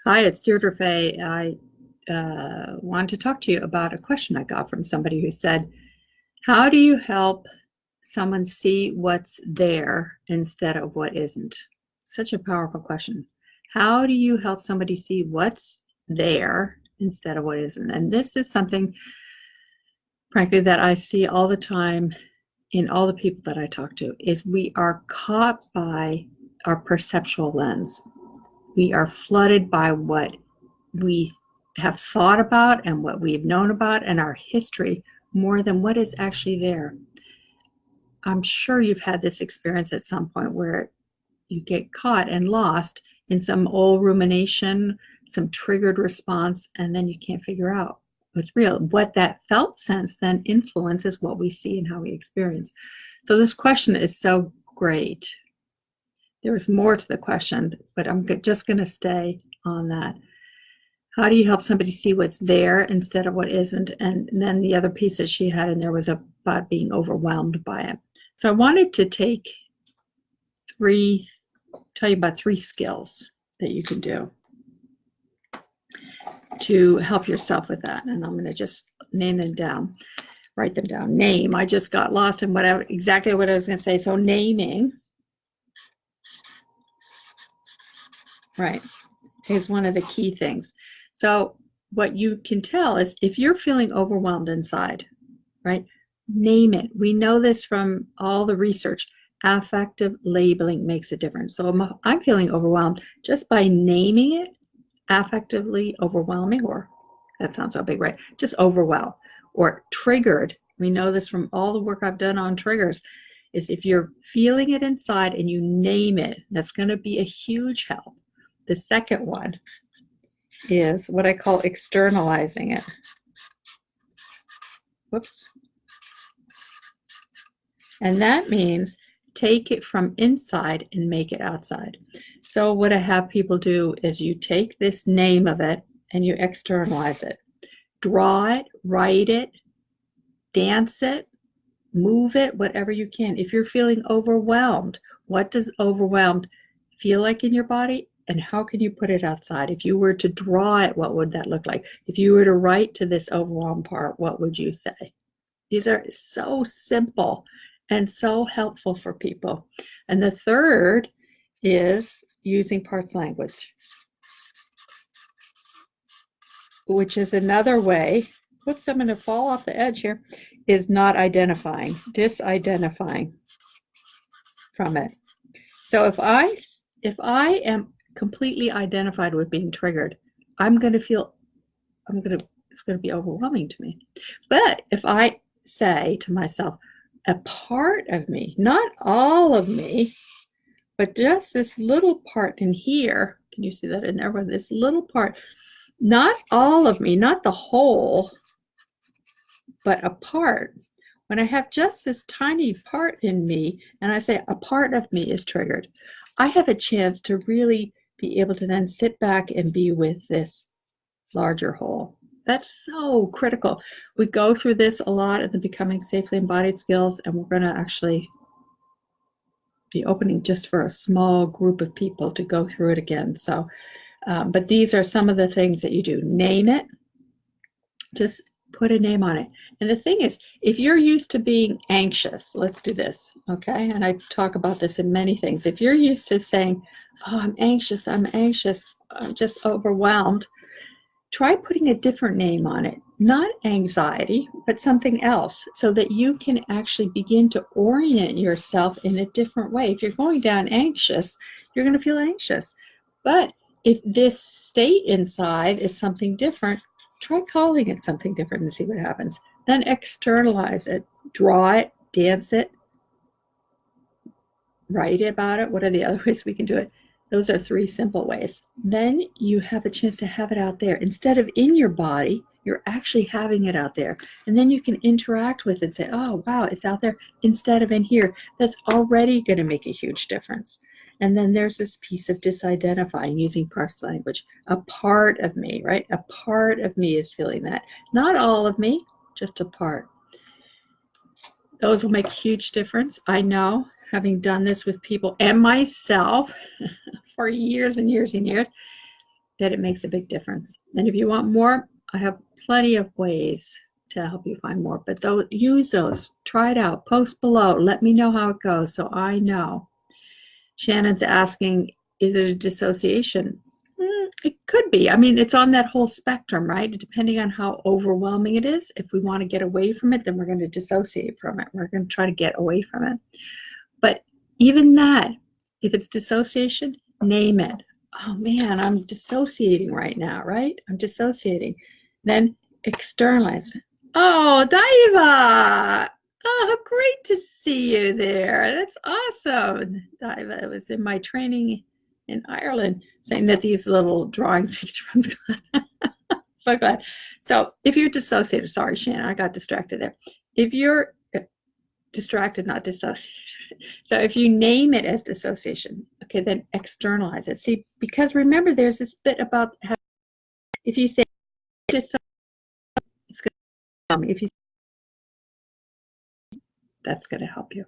Hi, it's Deirdre Fay. I want to talk to you about a question I got from somebody who said, how do you help someone see what's there instead of what isn't? Such a powerful question. How do you help somebody see what's there instead of what isn't? And this is something, frankly, that I see all the time in all the people that I talk to, is we are caught by our perceptual lens. We are flooded by what we have thought about and what we've known about and our history more than what is actually there. I'm sure you've had this experience at some point where you get caught and lost in some old rumination, some triggered response, and then you can't figure out what's real. What that felt sense then influences what we see and how we experience. So this question is so great. There's more to the question, but I'm just going to stay on that. How do you help somebody see what's there instead of what isn't? And then the other piece that she had in there was about being overwhelmed by it. So I wanted to tell you about 3 skills that you can do to help yourself with that. And I'm going to just name them down, write them down. Name. I just got lost in exactly what I was going to say. So naming, right, is one of the key things. So what you can tell is if you're feeling overwhelmed inside, right, name it. We know this from all the research. Affective labeling makes a difference. So I'm feeling overwhelmed just by naming it, affectively overwhelming, or that sounds so big, right? Just overwhelm. Or triggered. We know this from all the work I've done on triggers, is if you're feeling it inside and you name it, that's going to be a huge help. The second one is what I call externalizing it. Whoops. And that means take it from inside and make it outside. So what I have people do is you take this name of it and you externalize it. Draw it, write it, dance it, move it, whatever you can. If you're feeling overwhelmed, what does overwhelmed feel like in your body? And how can you put it outside? If you were to draw it, what would that look like? If you were to write to this overwhelmed part, what would you say? These are so simple and so helpful for people. And the third is using parts language, which is another way, whoops, I'm going to fall off the edge here, is not identifying, disidentifying from it. So if I am completely identified with being triggered, it's going to be overwhelming to me. But if I say to myself, a part of me, not all of me, but just this little part in here, can you see that in there? This little part, not all of me, not the whole, but a part. When I have just this tiny part in me, and I say a part of me is triggered, I have a chance to really be able to then sit back and be with this larger whole. That's so critical. We go through this a lot in the Becoming Safely Embodied skills, and we're going to actually be opening just for a small group of people to go through it again. So, but these are some of the things that you do. Name it. Just put a name on it. And the thing is, if you're used to being anxious, let's do this, okay? And I talk about this in many things. If you're used to saying, oh, I'm anxious, I'm just overwhelmed, try putting a different name on it. Not anxiety, but something else, so that you can actually begin to orient yourself in a different way. If you're going down anxious, you're going to feel anxious. But if this state inside is something different, try calling it something different and see what happens. Then externalize it. Draw it, dance it, write about it. What are the other ways we can do it? Those are 3 simple ways. Then you have a chance to have it out there. Instead of in your body, you're actually having it out there. And then you can interact with it and say, oh, wow, it's out there instead of in here. That's already going to make a huge difference. And then there's this piece of disidentifying, using parts language. A part of me, right? A part of me is feeling that. Not all of me, just a part. Those will make a huge difference. I know, having done this with people and myself for years and years and years, that it makes a big difference. And if you want more, I have plenty of ways to help you find more, but use those, try it out, post below, let me know how it goes so I know. Shannon's asking, is it a dissociation? It could be. I mean, it's on that whole spectrum, right? Depending on how overwhelming it is. If we want to get away from it, then we're going to dissociate from it. We're going to try to get away from it. But even that, if it's dissociation, name it. Oh man, I'm dissociating right now, right? I'm dissociating. Then externalize. Oh, Daiva! Oh, great to see you there. That's awesome. Daiva was in my training in Ireland saying that these little drawings make a difference. So glad. So if you're dissociated, sorry, Shannon, I got distracted there. If you're distracted, not dissociated. So if you name it as dissociation, okay, then externalize it. See, because remember, there's this bit about how if you say dissociation, it's going to help me. If you that's going to help you.